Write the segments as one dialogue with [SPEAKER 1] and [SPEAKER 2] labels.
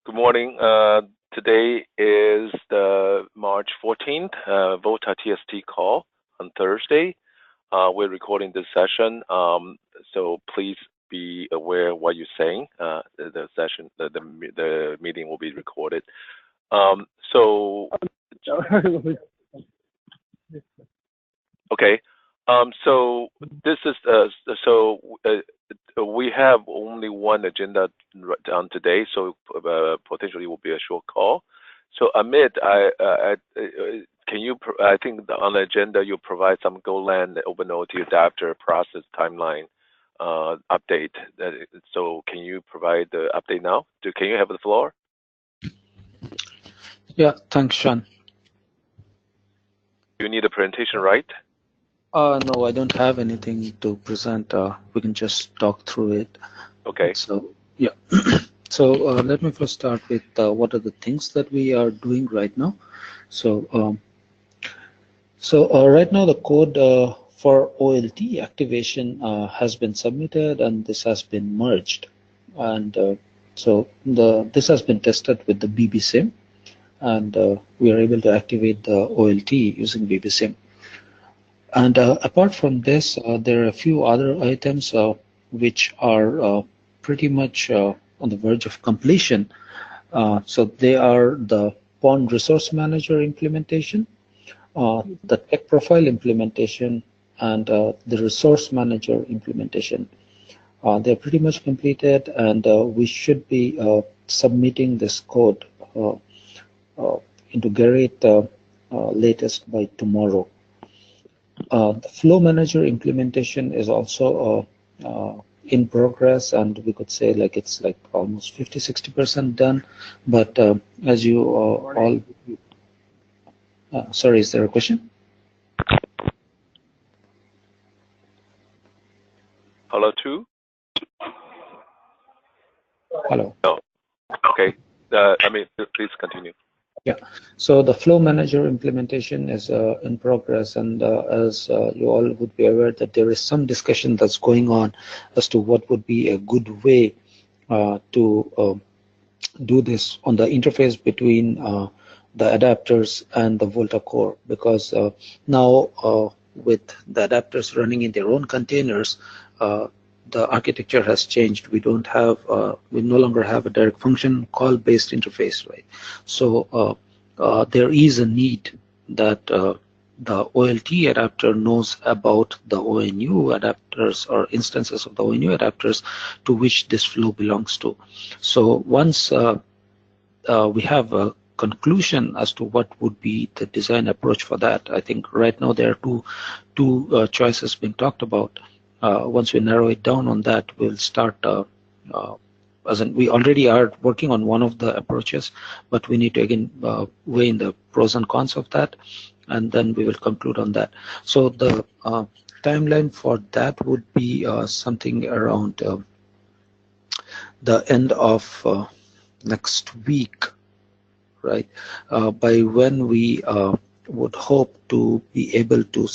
[SPEAKER 1] Good morning. Today is the March 14th, VOLTHA TST call on Thursday. We're recording this session, so please be aware what you're saying. The session, the meeting will be recorded. Okay. So this is we have only one agenda on today, so potentially will be a short call. So Amit, can you? I think on the agenda you provide some GoLang OpenOLT Adapter process timeline update. So can you provide the update now? Can you have the floor?
[SPEAKER 2] Yeah, thanks, Sean.
[SPEAKER 1] You need a presentation, right?
[SPEAKER 2] No, I don't have anything to present. We can just talk through it.
[SPEAKER 1] Okay.
[SPEAKER 2] So, yeah. So let me first start with what are the things that we are doing right now. So, right now the code for OLT activation has been submitted and this has been merged. And so this has been tested with the BBSIM, and we are able to activate the OLT using BBSIM. And apart from this, there are a few other items which are pretty much on the verge of completion. So they are the Pond Resource Manager implementation, the Tech Profile implementation, and the Resource Manager implementation. They're pretty much completed, and we should be submitting this code into Gerrit latest by tomorrow. The Flow Manager implementation is also in progress, and we could say like it's like almost 50–60% done. But as you all, sorry, is there a question?
[SPEAKER 1] Hello, too.
[SPEAKER 2] Hello.
[SPEAKER 1] No. Okay. I mean, please continue.
[SPEAKER 2] Yeah, so the Flow Manager implementation is in progress, and as you all would be aware that there is some discussion that's going on as to what would be a good way to do this on the interface between the adapters and the VOLTHA core, because now with the adapters running in their own containers, the architecture has changed. We don't have, we no longer have a direct function call based interface, right? So there is a need that the OLT adapter knows about the OhNew adapters or instances of the OhNew adapters to which this flow belongs to. So once we have a conclusion as to what would be the design approach for that, I think right now there are two choices being talked about. Once we narrow it down on that, we'll start, as in we already are working on one of the approaches, but we need to again weigh in the pros and cons of that, and then we will conclude on that. So the timeline for that would be something around the end of next week, right? By when we would hope to be able to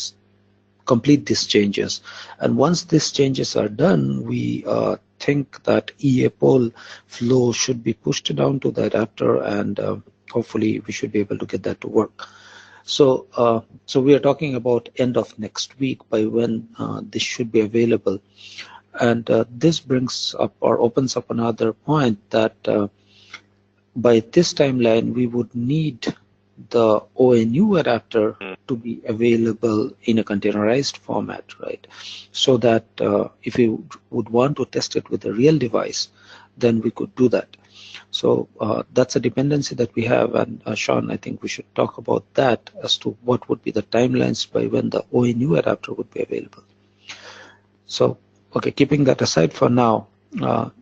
[SPEAKER 2] complete these changes. And once these changes are done, we think that EA-poll flow should be pushed down to the adapter, and hopefully we should be able to get that to work. So, so we are talking about end of next week by when this should be available. And this brings up or opens up another point that by this timeline, we would need the OhNew adapter to be available in a containerized format, right? So that if you would want to test it with a real device, then we could do that. So that's a dependency that we have, and Sean, I think we should talk about that as to what would be the timelines by when the OhNew adapter would be available. So, okay, keeping that aside for now,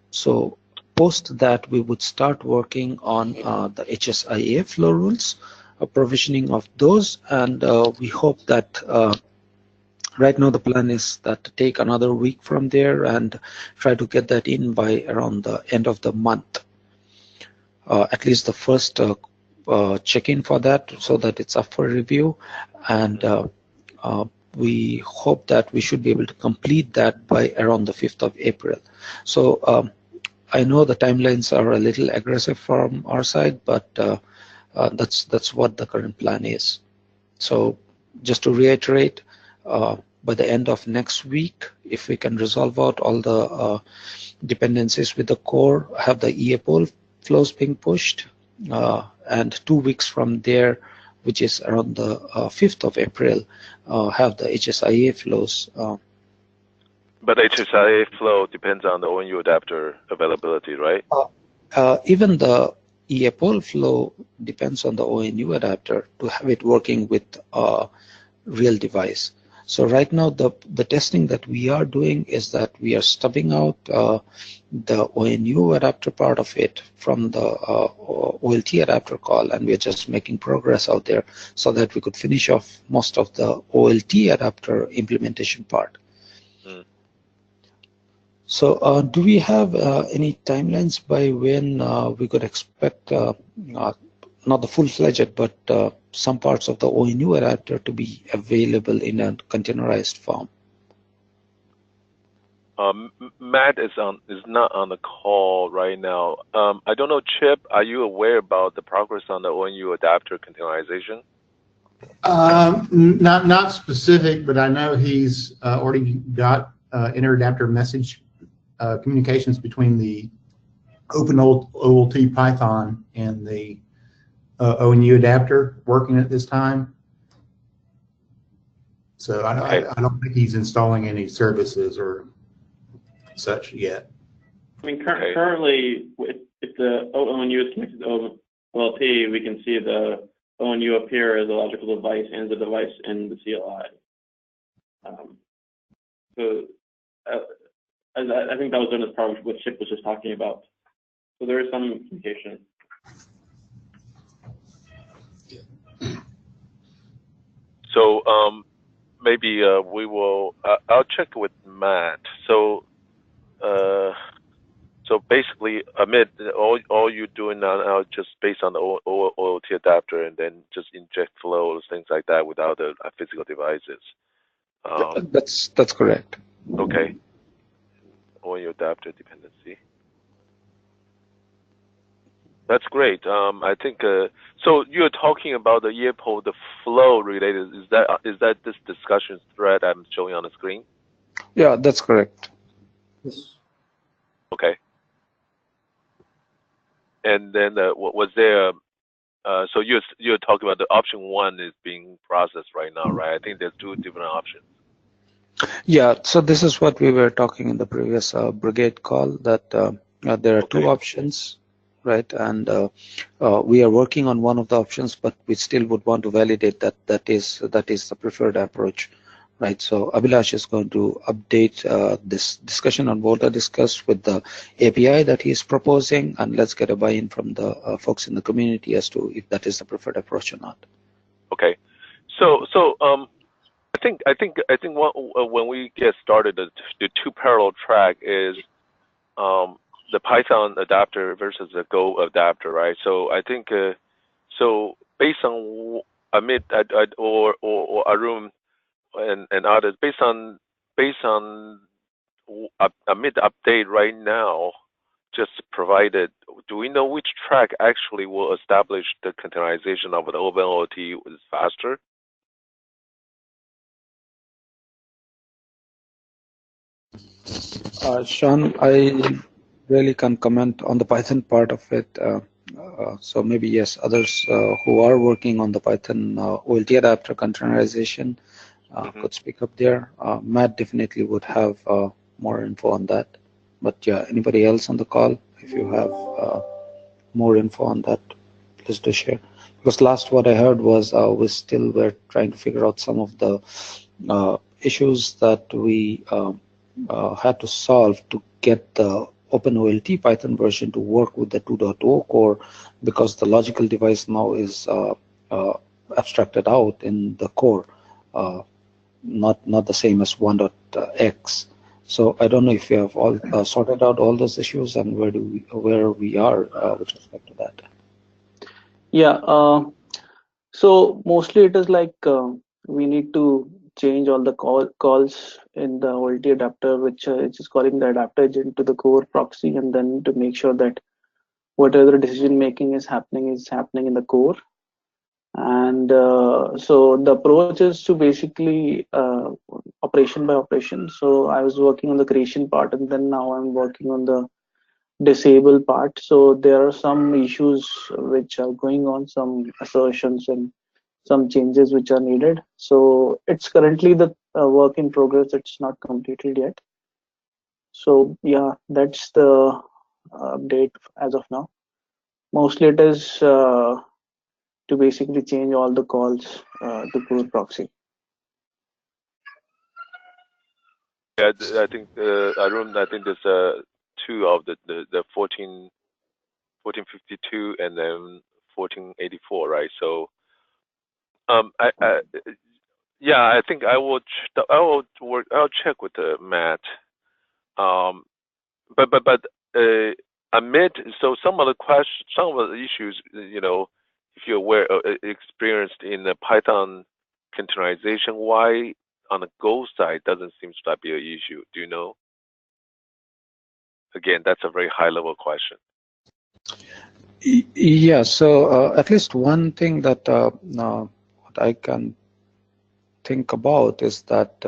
[SPEAKER 2] so post that we would start working on the HSIA flow rules, provisioning of those, and we hope that right now the plan is that to take another week from there and try to get that in by around the end of the month. At least the first check-in for that, so that it's up for review, and we hope that we should be able to complete that by around the 5th of April. So I know the timelines are a little aggressive from our side, but that's what the current plan is. So just to reiterate, by the end of next week, if we can resolve out all the dependencies with the core, have the EA poll flows being pushed, and 2 weeks from there, which is around the 5th of April, have the HSIA flows.
[SPEAKER 1] But HSIA flow depends on the OhNew adapter availability, right?
[SPEAKER 2] Even the EA poll flow depends on the OhNew adapter to have it working with a real device. So right now, the testing that we are doing is that we are stubbing out the OhNew adapter part of it from the OLT adapter call, and we are just making progress out there so that we could finish off most of the OLT adapter implementation part.
[SPEAKER 1] Mm.
[SPEAKER 2] So do we have any timelines by when we could expect, not the full-fledged, but some parts of the OhNew adapter to be available in a containerized form?
[SPEAKER 1] Matt is not on the call right now. I don't know, Chip, are you aware about the progress on the OhNew adapter containerization?
[SPEAKER 3] Not specific, but I know he's already got inter-adapter message communications between the OpenOLT Python and the OhNew adapter working at this time. So I don't think he's installing any services or such yet.
[SPEAKER 4] I mean, currently, if the OhNew is connected to OLT, we can see the OhNew appear as a logical device and the device in the CLI. I think that was done as part of what Chip was just talking about. So there is some communication.
[SPEAKER 1] So maybe we will. I'll check with Matt. So so basically, Amit, all you're doing now just based on the OLT adapter, and then just inject flows, things like that, without the physical devices.
[SPEAKER 2] That's correct.
[SPEAKER 1] Okay. OhNew adapter dependency. That's great. I think so. You're talking about the EAPO, the flow related. Is that this discussion thread I'm showing on the screen?
[SPEAKER 2] Yeah, that's correct.
[SPEAKER 3] Yes.
[SPEAKER 1] Okay. And then was there? So you're talking about the option 1 is being processed right now, right? I think there's 2 different options.
[SPEAKER 2] Yeah. So this is what we were talking in the previous brigade call, that there are 2 options, right? And we are working on one of the options, but we still would want to validate that is the preferred approach, right? So Abhilash is going to update this discussion on VOLTHA discussed with the API that he is proposing, and let's get a buy-in from the folks in the community as to if that is the preferred approach or not.
[SPEAKER 1] Okay. So I think when we get started, the 2 parallel track is the Python adapter versus the Go adapter, right? So I think so based on Amit or Arun and others, based on Amit update right now, just provided, do we know which track actually will establish the containerization of the OpenOLT is faster?
[SPEAKER 2] Sean, I really can't comment on the Python part of it. So maybe yes, others who are working on the Python OLT adapter containerization could speak up there. Matt definitely would have more info on that. But yeah, anybody else on the call, if you have more info on that, please do share. Because last what I heard was we still were trying to figure out some of the issues that we had to solve to get the OpenOLT Python version to work with the 2.0 core, because the logical device now is abstracted out in the core, not the same as 1.x. So I don't know if you have all sorted out all those issues and where we are with respect to that.
[SPEAKER 5] Yeah. So mostly it is like we need to change all the calls in the OLT adapter, which is calling the adapter agent to the core proxy, and then to make sure that whatever decision making is happening in the core. And so the approach is to basically operation by operation. So I was working on the creation part, and then now I'm working on the disable part. So there are some issues which are going on, some assertions and some changes which are needed. So it's currently the work in progress. It's not completed yet. So yeah, that's the update as of now. Mostly it is to basically change all the calls to core proxy.
[SPEAKER 1] Yeah, I think Arun, I think there's two of the 1452 and then 1484, right? So yeah, I think I'll check with Matt. But amid so some of the issues, you know, if you're aware experienced in the Python containerization, why on the Go side doesn't seem to be an issue? Do you know? Again, that's a very high level question.
[SPEAKER 2] Yeah, so at least one thing that what I can think about is that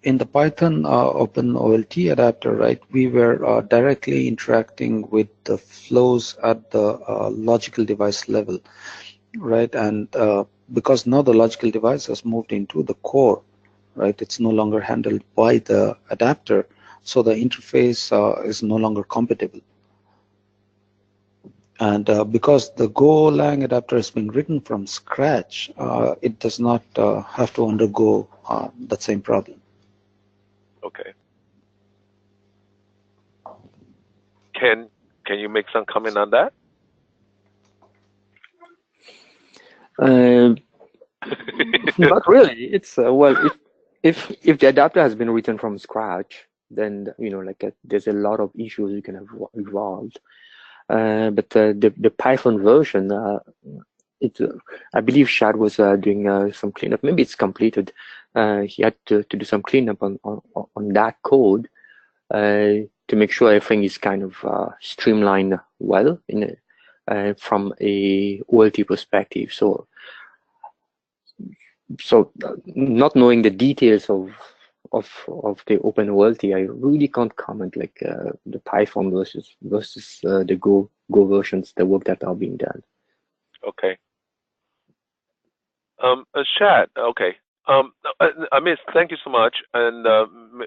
[SPEAKER 2] in the Python OpenOLT adapter, right, we were directly interacting with the flows at the logical device level, right? And because now the logical device has moved into the core, right, it's no longer handled by the adapter, so the interface is no longer compatible. And because the GoLang adapter has been written from scratch, it does not have to undergo that same problem.
[SPEAKER 1] Okay. Can you make some comment on that?
[SPEAKER 6] Not really. It's well, if the adapter has been written from scratch, then there's a lot of issues you can have evolved. But the Python version, I believe Shad was doing some cleanup. Maybe it's completed. He had to do some cleanup on that code to make sure everything is kind of streamlined well from a OLT perspective. So not knowing the details of the OpenOLT, I really can't comment like the Python versus the Go versions, the work that are being done.
[SPEAKER 1] Okay. Shad, okay. Amit, thank you so much, and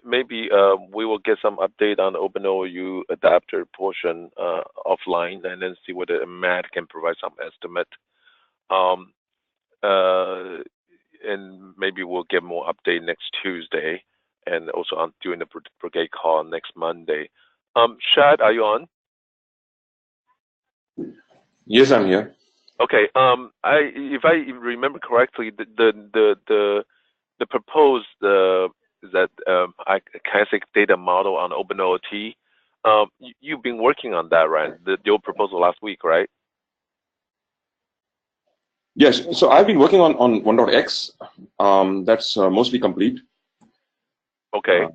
[SPEAKER 1] maybe we will get some update on the OpenOLT adapter portion offline, and then see whether Matt can provide some estimate. And maybe we'll get more update next Tuesday, and also during the brigade call next Monday. Shad, are you on?
[SPEAKER 7] Yes, I'm here.
[SPEAKER 1] Okay. If I remember correctly, the proposed that I can say data model on OpenOLT. You've been working on that, right? Your proposal last week, right?
[SPEAKER 7] Yes. So I've been working on 1.x. That's mostly complete.
[SPEAKER 1] Okay.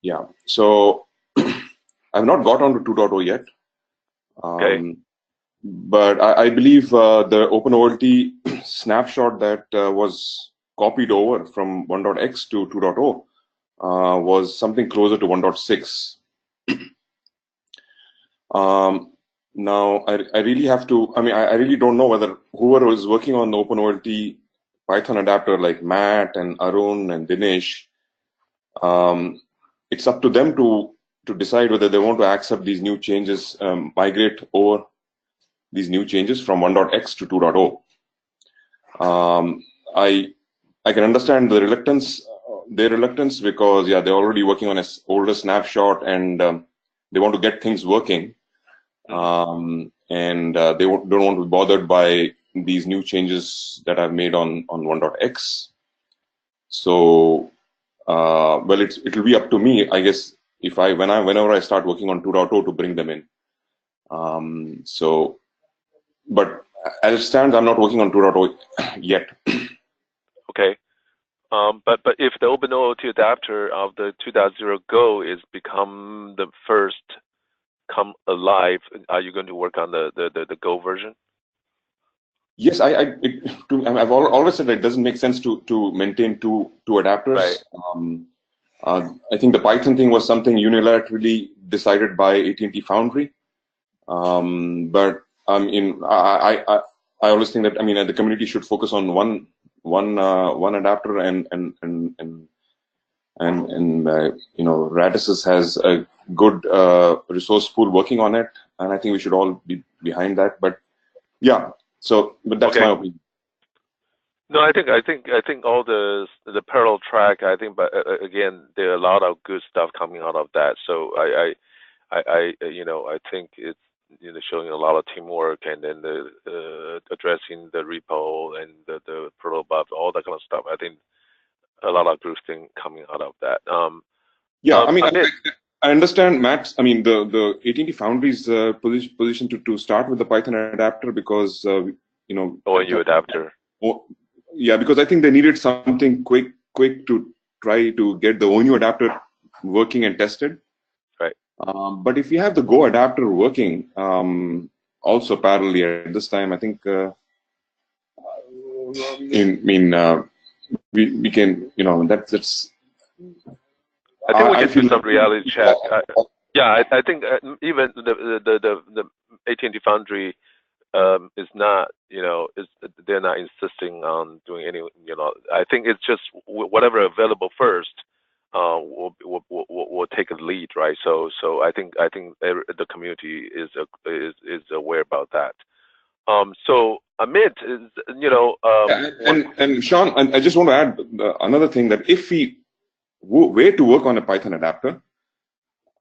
[SPEAKER 7] Yeah. So I've not got on to 2.0 yet.
[SPEAKER 1] Okay.
[SPEAKER 7] But I believe the OpenOLT snapshot that was copied over from 1.x to 2.0 was something closer to 1.6. Now, I really have to, I really don't know whether whoever is working on the OpenOLT Python adapter like Matt and Arun and Dinesh, it's up to them to decide whether they want to accept these new changes, migrate over these new changes from 1.x to 2.0. I can understand the reluctance, their reluctance, because yeah, they're already working on an older snapshot and they want to get things working. And they don't want to be bothered by these new changes that I've made on 1.x. So, well, it'll be up to me, I guess, whenever I start working on 2.0 to bring them in. But as it stands, I'm not working on 2.0 yet.
[SPEAKER 1] Okay. But if the OpenOLT adapter of the 2.0 Go is become the first come alive, are you going to work on the Go version?
[SPEAKER 7] Yes, I've always said that it doesn't make sense to maintain two adapters. Right. I think the Python thing was something unilaterally decided by AT&T Foundry. But I always think that the community should focus on one adapter, and Radisys has a good resource pool working on it, and I think we should all be behind that. But yeah, but that's my opinion.
[SPEAKER 1] No, I think all the parallel track. I think, but again, there are a lot of good stuff coming out of that. So I think it's showing a lot of teamwork, and then the addressing the repo and the protobuf, all that kind of stuff. I think a lot of good things coming out of that.
[SPEAKER 7] I understand Matt's. The AT&T Foundry's position to start with the Python adapter because
[SPEAKER 1] OhNew adapter.
[SPEAKER 7] Yeah, because I think they needed something quick to try to get the OhNew adapter working and tested.
[SPEAKER 1] Right.
[SPEAKER 7] But if you have the Go adapter working also parallelly at this time, I think we can, that's.
[SPEAKER 1] I think we can do some reality check. I think even the AT&T Foundry is not, they're not insisting on doing any, I think it's just whatever available first will take a lead, right? So I think the community is aware about that. So Amit is,
[SPEAKER 7] and Sean, I just want to add another thing, that if we were to work on a Python adapter,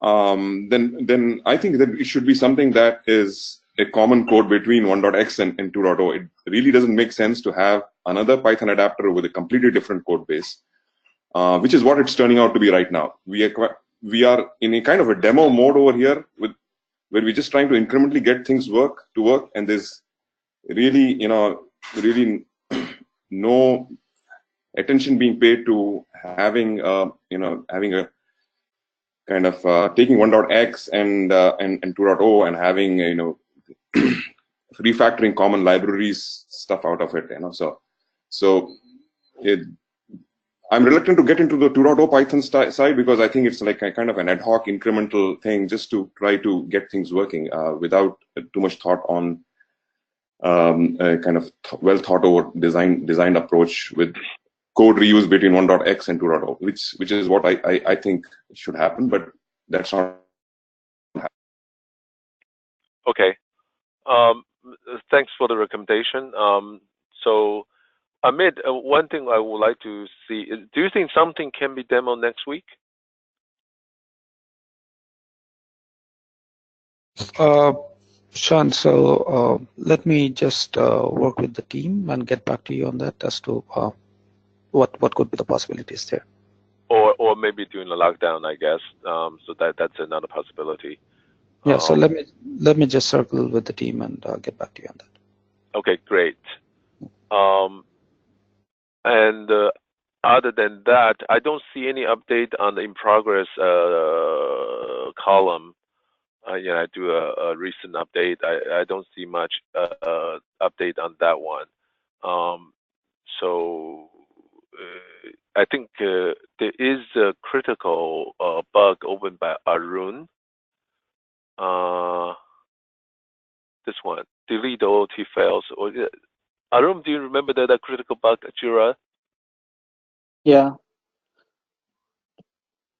[SPEAKER 7] then I think that it should be something that is a common code between 1.x and 2.0. It really doesn't make sense to have another Python adapter with a completely different code base, which is what it's turning out to be right now. We are in a kind of a demo mode over here, where we're just trying to incrementally get things to work, and there's really, really no attention being paid to having, having a kind of taking 1.x and 2.0 and having, refactoring common libraries stuff out of it, I'm reluctant to get into the 2.0 Python side, because I think it's like a kind of an ad hoc incremental thing just to try to get things working without too much thought on a kind of well thought over designed approach with code reuse between 1.x and 2.0, which is what I think should happen, but that's not happening.
[SPEAKER 1] Okay. Thanks for the recommendation. So Amit, one thing I would like to see is, do you think something can be demoed next week?
[SPEAKER 2] Sean, so let me just work with the team and get back to you on that as to what could be the possibilities there.
[SPEAKER 1] Or maybe during the lockdown, I guess. So that's another possibility.
[SPEAKER 2] Yeah. So let me just circle with the team and get back to you on that.
[SPEAKER 1] Okay, great. And other than that, I don't see any update on the in progress column. I do a recent update. I don't see much update on that one. So I think there is a critical bug opened by Arun. This one, delete OLT fails. Arun, do you remember that critical bug at JIRA?
[SPEAKER 5] Yeah.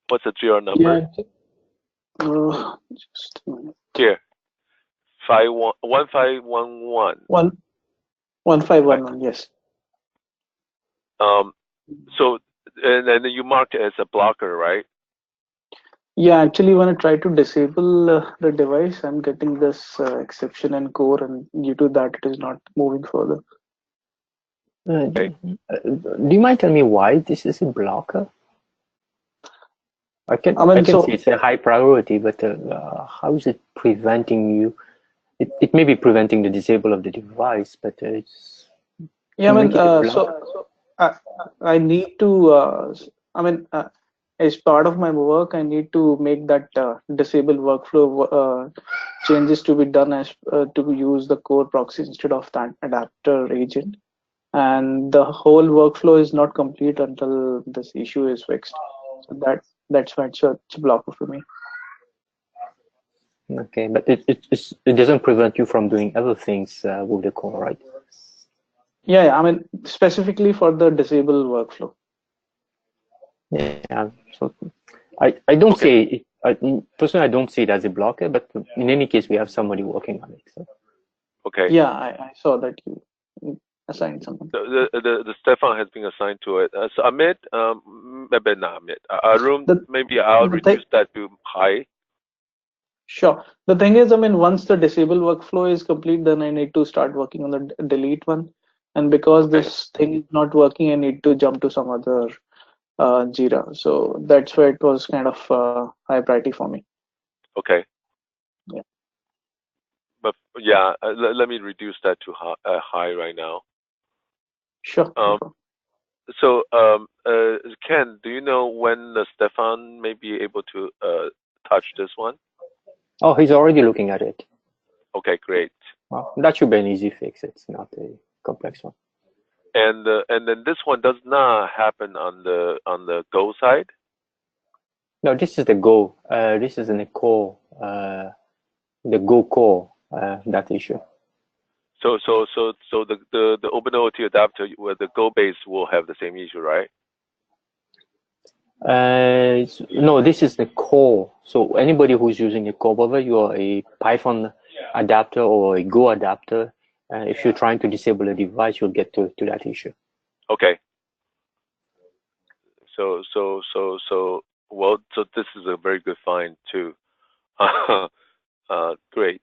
[SPEAKER 1] What's the JIRA number?
[SPEAKER 5] Yeah. Just a minute.
[SPEAKER 1] Here. 1511.
[SPEAKER 5] 1511, yes.
[SPEAKER 1] So, and then you mark it as a blocker, right?
[SPEAKER 5] Yeah, actually, when I try to disable the device, I'm getting this exception in core, and due to that, it is not moving further.
[SPEAKER 6] Do you mind telling me why this is a blocker? I can see it's a high priority, but how is it preventing you? It may be preventing the disable of the device, but it's...
[SPEAKER 5] Yeah, I need to. As part of my work, I need to make that disable workflow changes to be done as to use the core proxy instead of that adapter agent. And the whole workflow is not complete until this issue is fixed. So that's why it's a blocker for me.
[SPEAKER 6] Okay, but it doesn't prevent you from doing other things with the core, right?
[SPEAKER 5] Yeah, I mean specifically for the disable workflow.
[SPEAKER 6] Yeah. So I don't say it. Personally, I don't see it as a blocker, but in any case, we have somebody working on it. So.
[SPEAKER 1] Okay.
[SPEAKER 5] Yeah, I saw that you assigned someone.
[SPEAKER 1] The Stefan has been assigned to it. So Amit, maybe not Amit. Arun, maybe I'll reduce that to high.
[SPEAKER 5] Sure. The thing is, I mean, once the disable workflow is complete, then I need to start working on the delete one. And because this thing is not working, I need to jump to some other JIRA. So that's why it was kind of high priority for me.
[SPEAKER 1] Okay.
[SPEAKER 5] Yeah.
[SPEAKER 1] But yeah, let me reduce that to high right now.
[SPEAKER 5] Sure.
[SPEAKER 1] So Ken, do you know when Stefan may be able to touch this one?
[SPEAKER 6] Oh, he's already looking at it.
[SPEAKER 1] Okay, great.
[SPEAKER 6] Well, that should be an easy fix. It's not a complex one.
[SPEAKER 1] And then this one does not happen on the Go side.
[SPEAKER 6] No, this is the Go. This is in the core, the Go core. That issue.
[SPEAKER 1] So the OpenOLT adapter with the Go base will have the same issue, right?
[SPEAKER 6] No, this is the core. So anybody who's using a core, whether you're a Python adapter or a Go adapter, if you're trying to disable a device, you'll get to that issue.
[SPEAKER 1] Okay. So this is a very good find too. Great.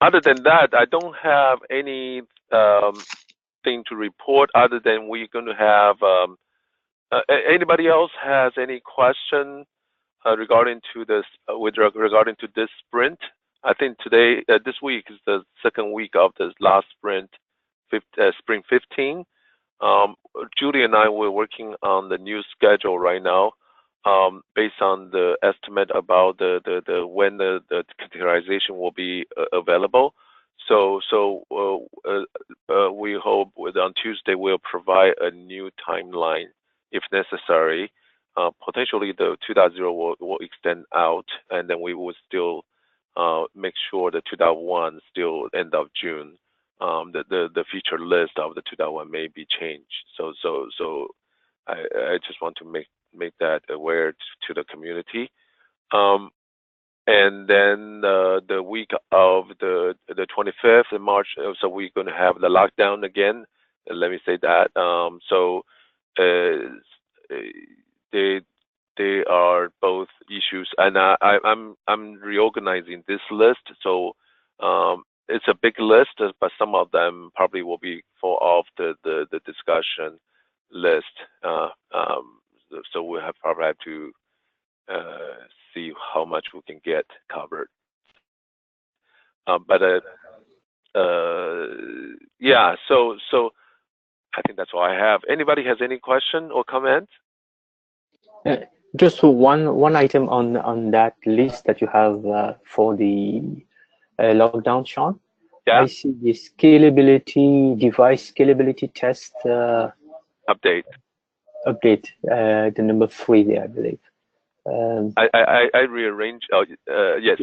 [SPEAKER 1] Other than that, I don't have any thing to report other than we're going to have. Anybody else has any question regarding to this regarding to this sprint? I think today, this week is the second week of the last sprint, Spring 15. Julie and I were working on the new schedule right now, based on the estimate about the when the categorization will be available. So we hope on Tuesday we'll provide a new timeline if necessary. Potentially the 2.0 will extend out, and then we will still make sure the 2.1 still end of June. The feature list of the 2.1 may be changed. So I just want to make that aware to the community. And then the week of the 25th of March, so we're going to have the lockdown again. Let me say that. They are both issues, and I'm reorganizing this list. So it's a big list, but some of them probably will be fall off the discussion list. So we'll probably have to see how much we can get covered. Yeah. So I think that's all I have. Anybody has any question or comment?
[SPEAKER 6] Just one item on that list that you have for the lockdown, Sean.
[SPEAKER 1] Yeah.
[SPEAKER 6] I see the scalability, device scalability test
[SPEAKER 1] update.
[SPEAKER 6] The number 3 there, I believe.
[SPEAKER 1] I rearranged. Yes.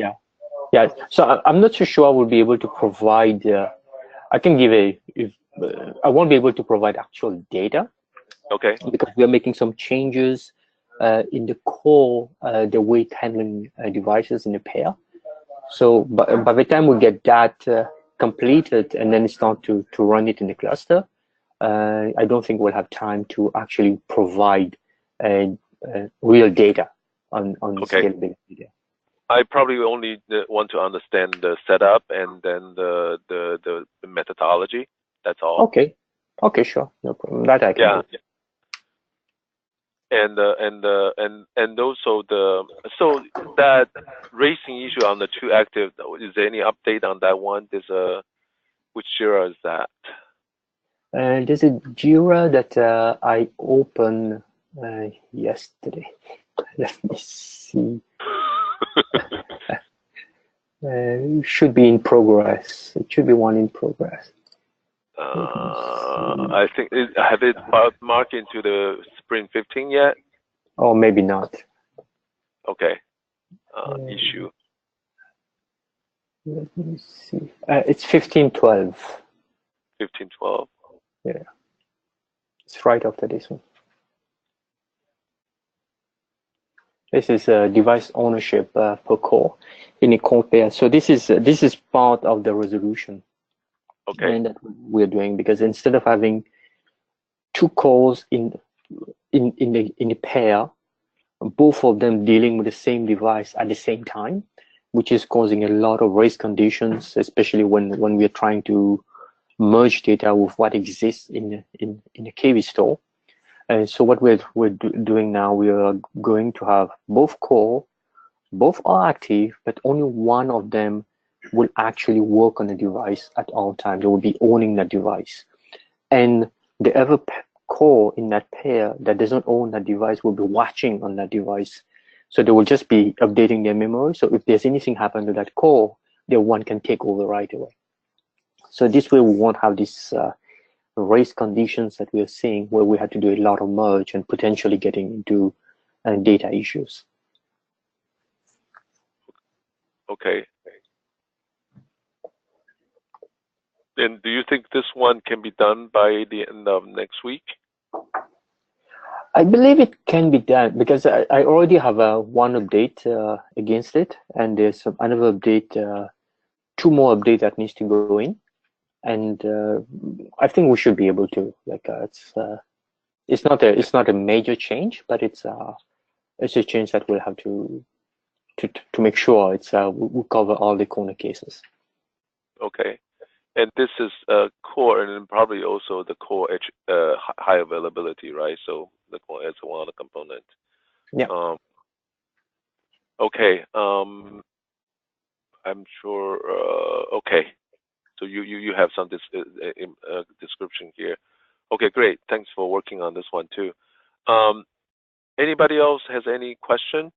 [SPEAKER 6] Yeah. So I'm not so sure I will be able to provide. I can give I won't be able to provide actual data.
[SPEAKER 1] Okay.
[SPEAKER 6] Because we are making some changes in the core, the weight handling devices in the pair. So by the time we get that completed and then start to run it in the cluster, I don't think we'll have time to actually provide real data on scalability there.
[SPEAKER 1] I probably only want to understand the setup and then the methodology. That's all.
[SPEAKER 6] Okay. Okay, sure. No problem. That I can do.
[SPEAKER 1] And also so that racing issue on the 2 active, is there any update on that one? There's which JIRA is that?
[SPEAKER 6] There's a JIRA that I opened yesterday. Let me see. Should be in progress. It should be one in progress.
[SPEAKER 1] I think have it marked into the Sprint 15 yet?
[SPEAKER 6] Or maybe not.
[SPEAKER 1] Okay. Issue.
[SPEAKER 6] Let me see. It's 1512.
[SPEAKER 1] 1512.
[SPEAKER 6] Yeah. It's right after this one. This is device ownership per core in a core pair. So this is part of the resolution.
[SPEAKER 1] Okay.
[SPEAKER 6] And that we're doing, because instead of having two cores in a pair, both of them dealing with the same device at the same time, which is causing a lot of race conditions, especially when we're trying to merge data with what exists in a KV store. And so what we're doing now, we are going to have both core, both are active, but only one of them will actually work on the device at all times. They will be owning that device. And the other core in that pair that doesn't own that device will be watching on that device. So they will just be updating their memory. So if there's anything happen to that core, the one can take over right away. So this way we won't have these race conditions that we are seeing where we had to do a lot of merge and potentially getting into data issues.
[SPEAKER 1] Okay. And do you think this one can be done by the end of next week?
[SPEAKER 6] I believe it can be done because I already have one update against it, and there's another update, two more updates that needs to go in, and I think we should be able to. Like it's not a major change, but it's a change that we'll have to make sure it's we cover all the corner cases.
[SPEAKER 1] Okay. And this is core, and then probably also the core edge high availability, right? So the core is one of the components.
[SPEAKER 6] Yeah.
[SPEAKER 1] Okay. I'm sure. Okay. So you have some description here. Okay, great. Thanks for working on this one too. Anybody else has any question?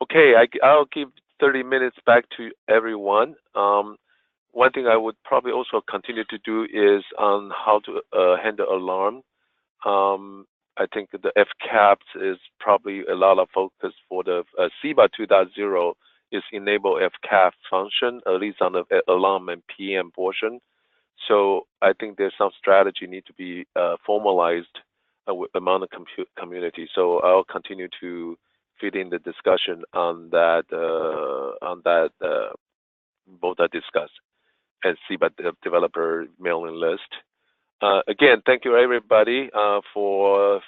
[SPEAKER 1] Okay, I'll give 30 minutes back to everyone. One thing I would probably also continue to do is on how to handle alarm. I think the FCAPS is probably a lot of focus for the CIBA 2.0 is enable FCAP function, at least on the alarm and PM portion. So I think there's some strategy need to be formalized among the community. So I'll continue to feed in the discussion on that both are discussed and see about the developer mailing list. Again, thank you everybody for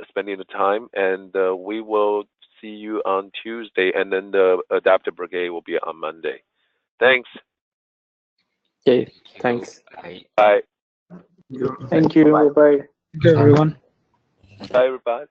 [SPEAKER 1] spending the time, and we will see you on Tuesday, and then the adapter brigade will be on Monday. Thanks.
[SPEAKER 6] Okay, thanks.
[SPEAKER 1] Bye.
[SPEAKER 5] Thank you. Bye.
[SPEAKER 2] Thank you, everyone.
[SPEAKER 1] Bye, everybody.